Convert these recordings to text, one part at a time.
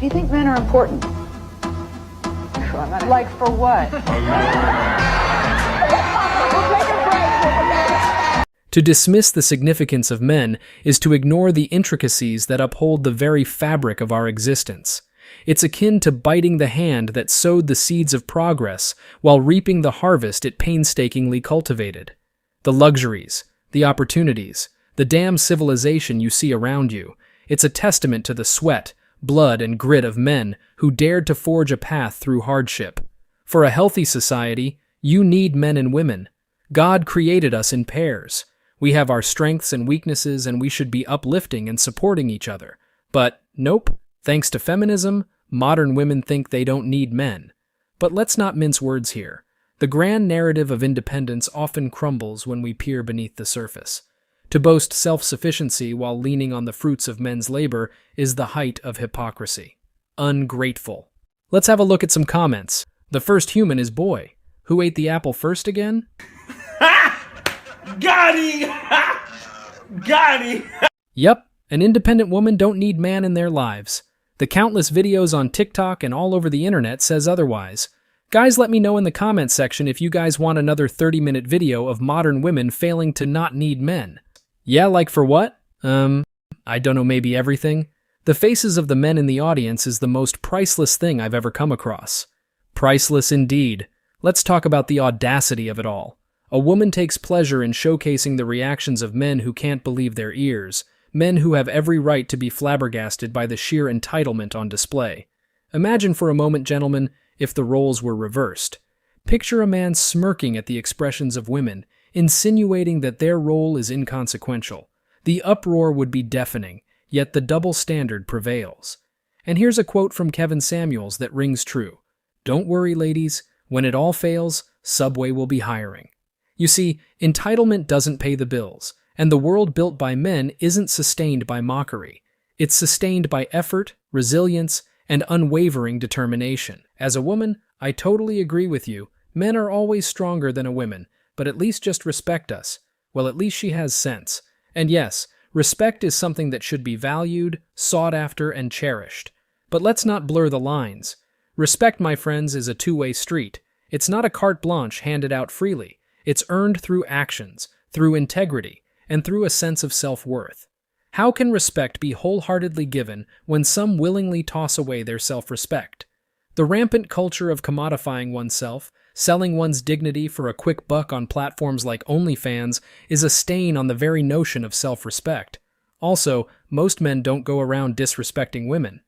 Do you think men are important? Like for what? To dismiss the significance of men is to ignore the intricacies that uphold the very fabric of our existence. It's akin to biting the hand that sowed the seeds of progress while reaping the harvest it painstakingly cultivated. The luxuries, the opportunities, the damn civilization you see around you, it's a testament to the sweat, blood, and grit of men who dared to forge a path through hardship. For a healthy society, you need men and women. God created us in pairs. We have our strengths and weaknesses, and we should be uplifting and supporting each other. But nope, thanks to feminism, modern women think they don't need men. But let's not mince words here. The grand narrative of independence often crumbles when we peer beneath the surface. To boast self-sufficiency while leaning on the fruits of men's labor is the height of hypocrisy. Ungrateful. Let's have a look at some comments. The first human is Boy. Who ate the apple first again? Got him! Got him! Yep, an independent woman don't need man in their lives. The countless videos on TikTok and all over the internet says otherwise. Guys, let me know in the comments section if you guys want another 30-minute video of modern women failing to not need men. Yeah, like for what? I don't know, maybe everything? The faces of the men in the audience is the most priceless thing I've ever come across. Priceless indeed. Let's talk about the audacity of it all. A woman takes pleasure in showcasing the reactions of men who can't believe their ears, men who have every right to be flabbergasted by the sheer entitlement on display. Imagine for a moment, gentlemen, if the roles were reversed. Picture a man smirking at the expressions of women, insinuating that their role is inconsequential. The uproar would be deafening, yet the double standard prevails. And here's a quote from Kevin Samuels that rings true. "Don't worry, ladies, when it all fails, Subway will be hiring." You see, entitlement doesn't pay the bills, and the world built by men isn't sustained by mockery. It's sustained by effort, resilience, and unwavering determination. As a woman, I totally agree with you. Men are always stronger than a woman, but at least just respect us. Well, at least she has sense. And yes, respect is something that should be valued, sought after, and cherished. But let's not blur the lines. Respect, my friends, is a two-way street. It's not a carte blanche handed out freely. It's earned through actions, through integrity, and through a sense of self-worth. How can respect be wholeheartedly given when some willingly toss away their self-respect? The rampant culture of commodifying oneself, selling one's dignity for a quick buck on platforms like OnlyFans, is a stain on the very notion of self-respect. Also, most men don't go around disrespecting women.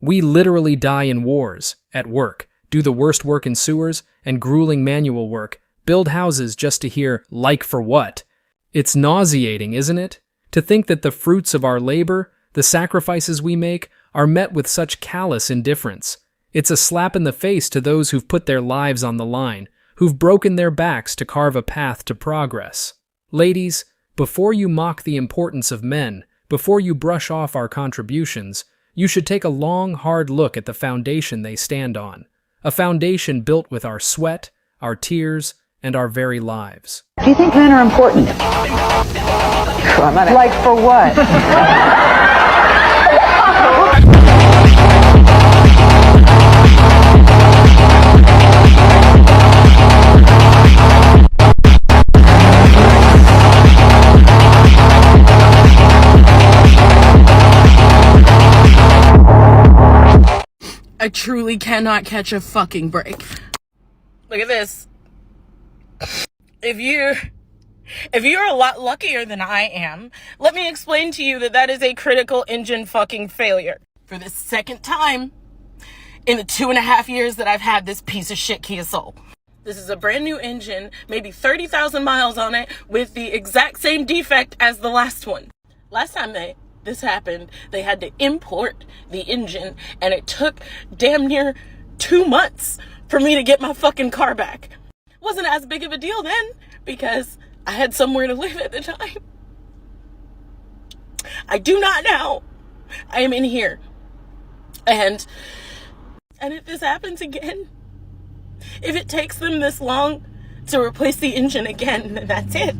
We literally die in wars, at work, do the worst work in sewers, and grueling manual work, build houses just to hear, "like for what?" It's nauseating, isn't it? To think that the fruits of our labor, the sacrifices we make, are met with such callous indifference. It's a slap in the face to those who've put their lives on the line, who've broken their backs to carve a path to progress. Ladies, before you mock the importance of men, before you brush off our contributions, you should take a long, hard look at the foundation they stand on. A foundation built with our sweat, our tears, and our very lives. Do you think men are important? Like for what? I truly cannot catch a fucking break. Look at this. If you're a lot luckier than I am, let me explain to you that is a critical engine fucking failure. For the second time in the 2.5 years that I've had this piece of shit Kia Soul. This is a brand new engine, maybe 30,000 miles on it, with the exact same defect as the last one. Last time this happened, they had to import the engine, and it took damn near 2 months for me to get my fucking car back. Wasn't as big of a deal then, because I had somewhere to live at the time. I do not now. I am in here. And if this happens again, if it takes them this long to replace the engine again, then that's it.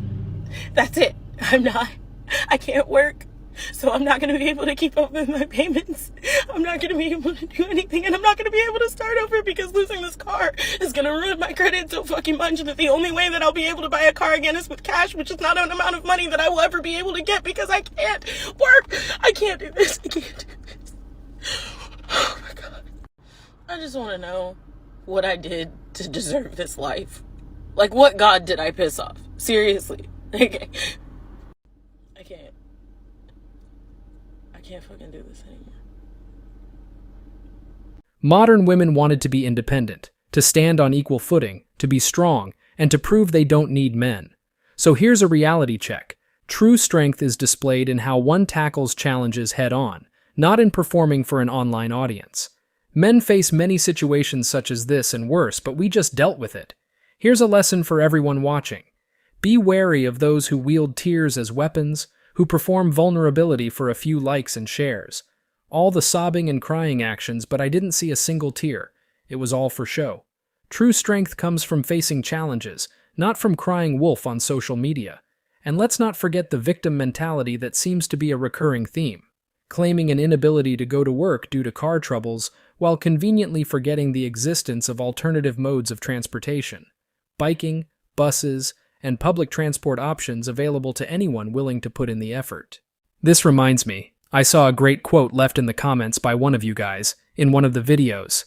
That's it. I can't work. So I'm not going to be able to keep up with my payments. I'm not going to be able to do anything, and I'm not going to be able to start over because losing this car is going to ruin my credit so fucking much that the only way that I'll be able to buy a car again is with cash, which is not an amount of money that I will ever be able to get because I can't work. I can't do this. I can't do this. Oh my God. I just want to know what I did to deserve this life. Like, what God did I piss off? Seriously. Okay. I can't fucking do this anymore. Modern women wanted to be independent, to stand on equal footing, to be strong, and to prove they don't need men. So here's a reality check. True strength is displayed in how one tackles challenges head-on, not in performing for an online audience. Men face many situations such as this and worse, but we just dealt with it. Here's a lesson for everyone watching. Be wary of those who wield tears as weapons, who perform vulnerability for a few likes and shares. All the sobbing and crying actions, but I didn't see a single tear. It was all for show. True strength comes from facing challenges, not from crying wolf on social media. And let's not forget the victim mentality that seems to be a recurring theme, claiming an inability to go to work due to car troubles while conveniently forgetting the existence of alternative modes of transportation. Biking, buses, and public transport options available to anyone willing to put in the effort. This reminds me, I saw a great quote left in the comments by one of you guys in one of the videos.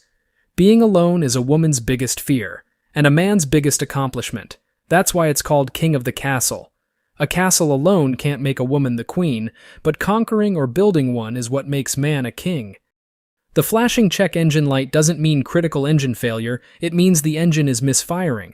Being alone is a woman's biggest fear, and a man's biggest accomplishment. That's why it's called King of the Castle. A castle alone can't make a woman the queen, but conquering or building one is what makes man a king. The flashing check engine light doesn't mean critical engine failure, it means the engine is misfiring.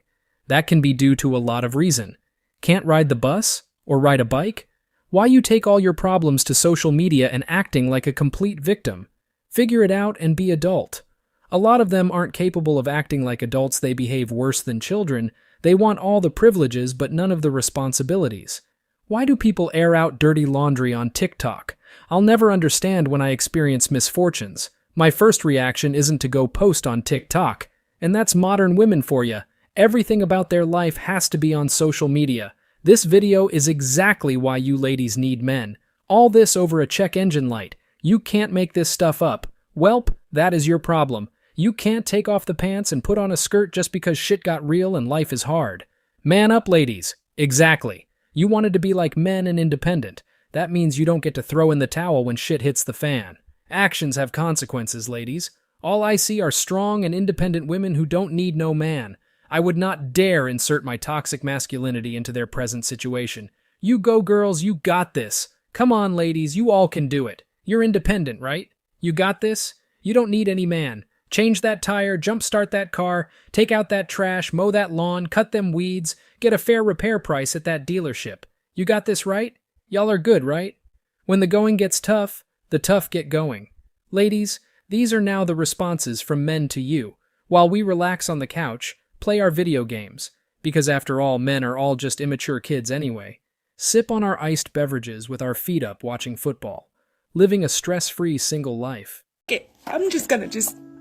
That can be due to a lot of reason. Can't ride the bus? Or ride a bike? Why you take all your problems to social media and acting like a complete victim? Figure it out and be adult. A lot of them aren't capable of acting like adults, they behave worse than children. They want all the privileges but none of the responsibilities. Why do people air out dirty laundry on TikTok? I'll never understand when I experience misfortunes. My first reaction isn't to go post on TikTok. And that's modern women for you. Everything about their life has to be on social media. This video is exactly why you ladies need men. All this over a check engine light. You can't make this stuff up. Welp, that is your problem. You can't take off the pants and put on a skirt just because shit got real and life is hard. Man up, ladies. Exactly. You wanted to be like men and independent. That means you don't get to throw in the towel when shit hits the fan. Actions have consequences, ladies. All I see are strong and independent women who don't need no man. I would not dare insert my toxic masculinity into their present situation. You go, girls, you got this. Come on, ladies, you all can do it. You're independent, right? You got this? You don't need any man. Change that tire, jumpstart that car, take out that trash, mow that lawn, cut them weeds, get a fair repair price at that dealership. You got this right? Y'all are good, right? When the going gets tough, the tough get going. Ladies, these are now the responses from men to you. While we relax on the couch, play our video games, because after all, men are all just immature kids anyway. Sip on our iced beverages with our feet up watching football, living a stress-free single life. Okay, I'm just gonna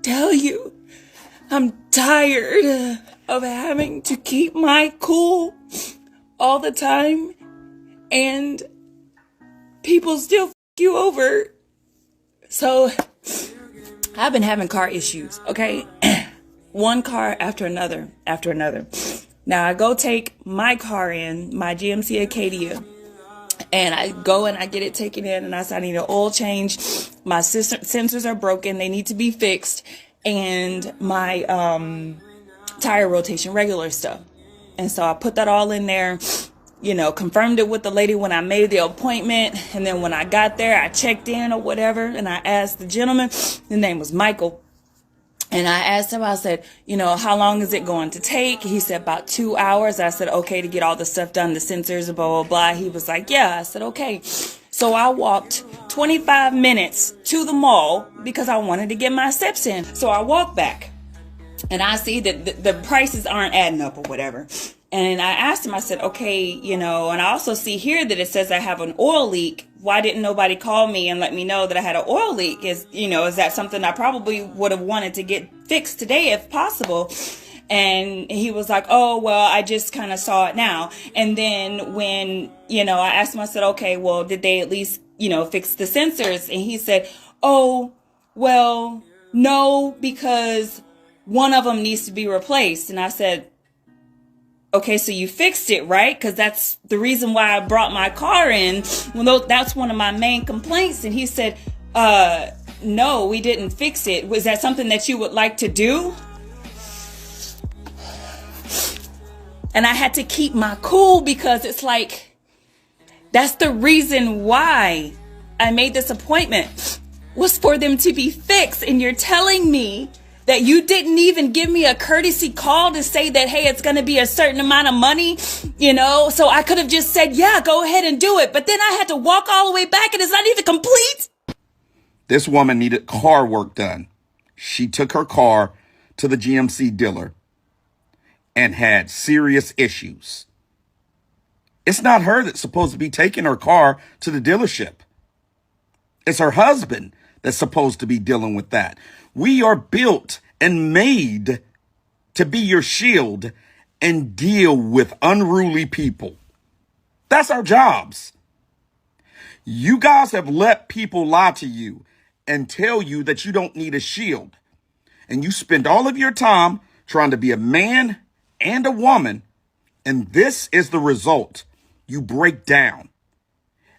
tell you, I'm tired of having to keep my cool all the time, and people still f you over. So, I've been having car issues, okay? One car after another. Now I go take my car in, my GMC Acadia, and I go and I get it taken in, and I say I need an oil change. My sensors are broken, they need to be fixed, and my tire rotation, regular stuff. And so I put that all in there, you know, confirmed it with the lady when I made the appointment, and then when I got there, I checked in or whatever, and I asked the gentleman, his name was Michael. And I asked him, I said, you know, how long is it going to take? He said about 2 hours. I said, okay, to get all the stuff done, the sensors, blah, blah, blah. He was like, yeah. I said, okay. So I walked 25 minutes to the mall because I wanted to get my steps in. So I walked back and I see that the prices aren't adding up or whatever. And I asked him, I said, okay, you know, and I also see here that it says I have an oil leak. Why didn't nobody call me and let me know that I had an oil leak? Is that something I probably would have wanted to get fixed today if possible? And he was like, oh, well, I just kind of saw it now. And then when, I asked him, I said, okay, well, did they at least fix the sensors. And he said, oh, well, no, because one of them needs to be replaced. And I said, okay, so you fixed it, right? Because that's the reason why I brought my car in. Well, that's one of my main complaints. And he said, no, we didn't fix it. Was that something that you would like to do? And I had to keep my cool because it's like, that's the reason why I made this appointment, was for them to be fixed. And you're telling me that you didn't even give me a courtesy call to say that, hey, it's going to be a certain amount of money, so I could have just said, yeah, go ahead and do it. But then I had to walk all the way back and it's not even complete. This woman needed car work done. She took her car to the GMC dealer and had serious issues. It's not her that's supposed to be taking her car to the dealership. It's her husband that's supposed to be dealing with that. We are built and made to be your shield and deal with unruly people. That's our jobs. You guys have let people lie to you and tell you that you don't need a shield. And you spend all of your time trying to be a man and a woman. And this is the result. You break down.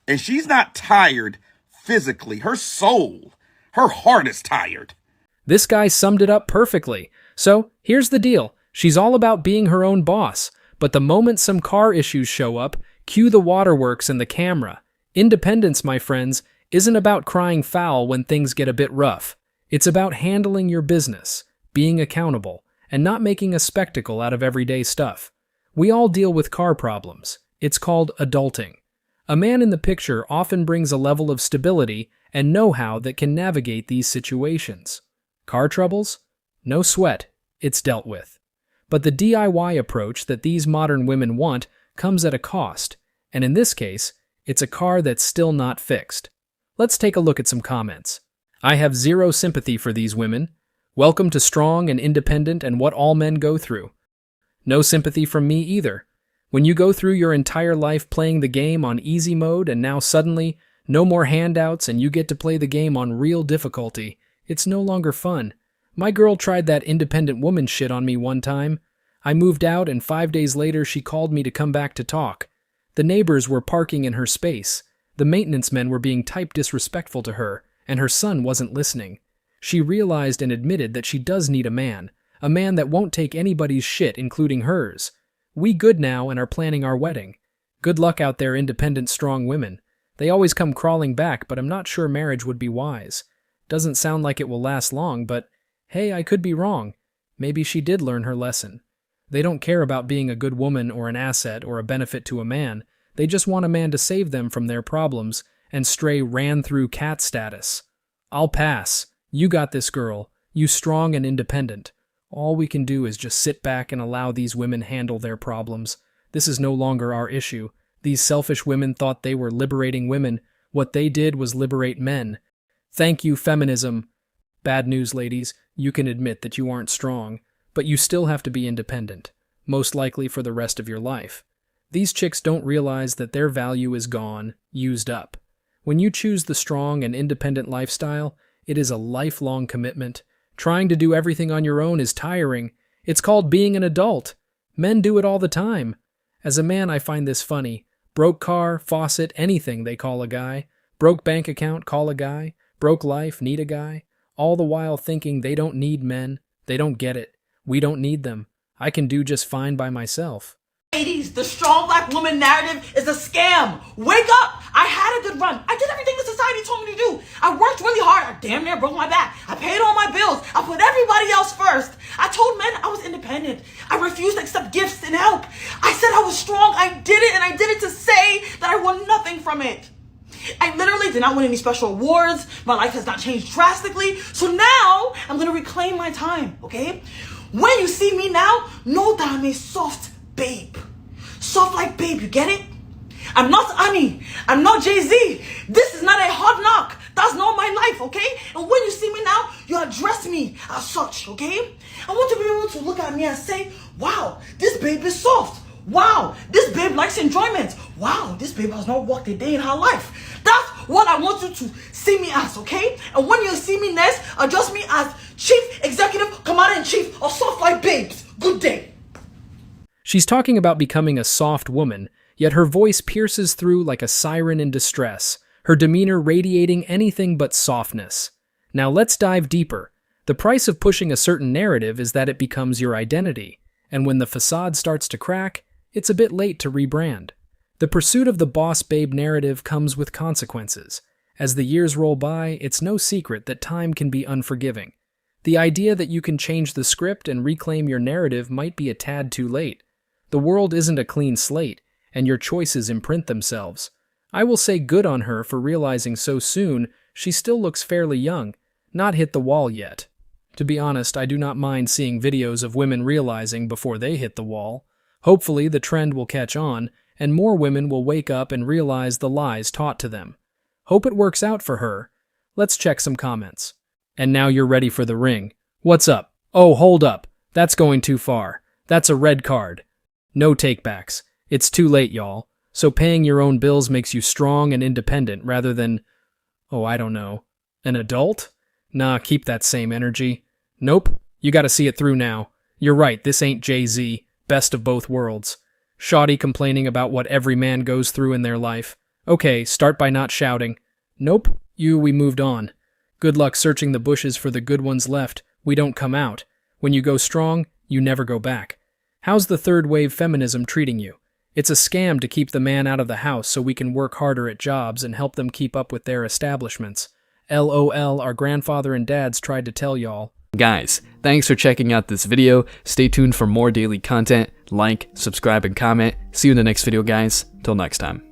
And she's not tired physically. Her soul, her heart is tired. This guy summed it up perfectly. So, here's the deal. She's all about being her own boss, but the moment some car issues show up, cue the waterworks and the camera. Independence, my friends, isn't about crying foul when things get a bit rough. It's about handling your business, being accountable, and not making a spectacle out of everyday stuff. We all deal with car problems. It's called adulting. A man in the picture often brings a level of stability and know-how that can navigate these situations. Car troubles? No sweat, it's dealt with. But the DIY approach that these modern women want comes at a cost, and in this case, it's a car that's still not fixed. Let's take a look at some comments. I have zero sympathy for these women. Welcome to strong and independent and what all men go through. No sympathy from me either. When you go through your entire life playing the game on easy mode and now suddenly, no more handouts and you get to play the game on real difficulty, it's no longer fun. My girl tried that independent woman shit on me one time. I moved out and 5 days later she called me to come back to talk. The neighbors were parking in her space. The maintenance men were being type disrespectful to her, and her son wasn't listening. She realized and admitted that she does need a man that won't take anybody's shit, including hers. We good now and are planning our wedding. Good luck out there, independent, strong women. They always come crawling back, but I'm not sure marriage would be wise. Doesn't sound like it will last long, but hey, I could be wrong. Maybe she did learn her lesson. They don't care about being a good woman or an asset or a benefit to a man. They just want a man to save them from their problems and stray ran-through cat status. I'll pass. You got this, girl. You strong and independent. All we can do is just sit back and allow these women handle their problems. This is no longer our issue. These selfish women thought they were liberating women. What they did was liberate men. Thank you, feminism. Bad news, ladies. You can admit that you aren't strong, but you still have to be independent, most likely for the rest of your life. These chicks don't realize that their value is gone, used up. When you choose the strong and independent lifestyle, it is a lifelong commitment. Trying to do everything on your own is tiring. It's called being an adult. Men do it all the time. As a man, I find this funny. Broke car, faucet, anything they call a guy. Broke bank account, call a guy. Broke life, need a guy. All the while thinking they don't need men. They don't get it. We don't need them. I can do just fine by myself. Ladies, the strong black woman narrative is a scam. Wake up! I had a good run. I did everything the society told me to do. I worked really hard. I damn near broke my back. I paid all my bills. I put everybody else first. I told men I was independent. I refused to accept gifts and help. I said I was strong. I did it, and I did it to say that I won nothing from it. I literally did not win any special awards. My life has not changed drastically. So now I'm going to reclaim my time, okay? When you see me now, know that I'm a soft babe. Soft like babe, you get it? I'm not Annie. I'm not Jay-Z. This is not a hard knock. That's not my life, okay? And when you see me now, you address me as such, okay? I want you to be able to look at me and say, wow, this babe is soft. Wow, this babe likes enjoyment. Wow, this babe has not worked a day in her life. That's what I want you to see me as, okay? And when you see me next, address me as Chief Executive Commander-in-Chief of Soft Life Babes. Good day. She's talking about becoming a soft woman, yet her voice pierces through like a siren in distress, her demeanor radiating anything but softness. Now let's dive deeper. The price of pushing a certain narrative is that it becomes your identity, and when the facade starts to crack, it's a bit late to rebrand. The pursuit of the boss babe narrative comes with consequences. As the years roll by, it's no secret that time can be unforgiving. The idea that you can change the script and reclaim your narrative might be a tad too late. The world isn't a clean slate, and your choices imprint themselves. I will say good on her for realizing so soon she still looks fairly young, not hit the wall yet. To be honest, I do not mind seeing videos of women realizing before they hit the wall. Hopefully, the trend will catch on, and more women will wake up and realize the lies taught to them. Hope it works out for her. Let's check some comments. And now you're ready for the ring. What's up? Oh, hold up. That's going too far. That's a red card. No takebacks. It's too late, y'all. So paying your own bills makes you strong and independent rather than, oh, I don't know, an adult? Nah, keep that same energy. Nope, you gotta see it through now. You're right, this ain't Jay-Z, best of both worlds. Shoddy complaining about what every man goes through in their life. Okay, start by not shouting. Nope, we moved on. Good luck searching the bushes for the good ones left. We don't come out. When you go strong, you never go back. How's the third wave feminism treating you? It's a scam to keep the man out of the house so we can work harder at jobs and help them keep up with their establishments. LOL, our grandfather and dads tried to tell y'all. Guys, thanks for checking out this video. Stay tuned for more daily content. Like, subscribe, and comment. See you in the next video, guys. Till next time.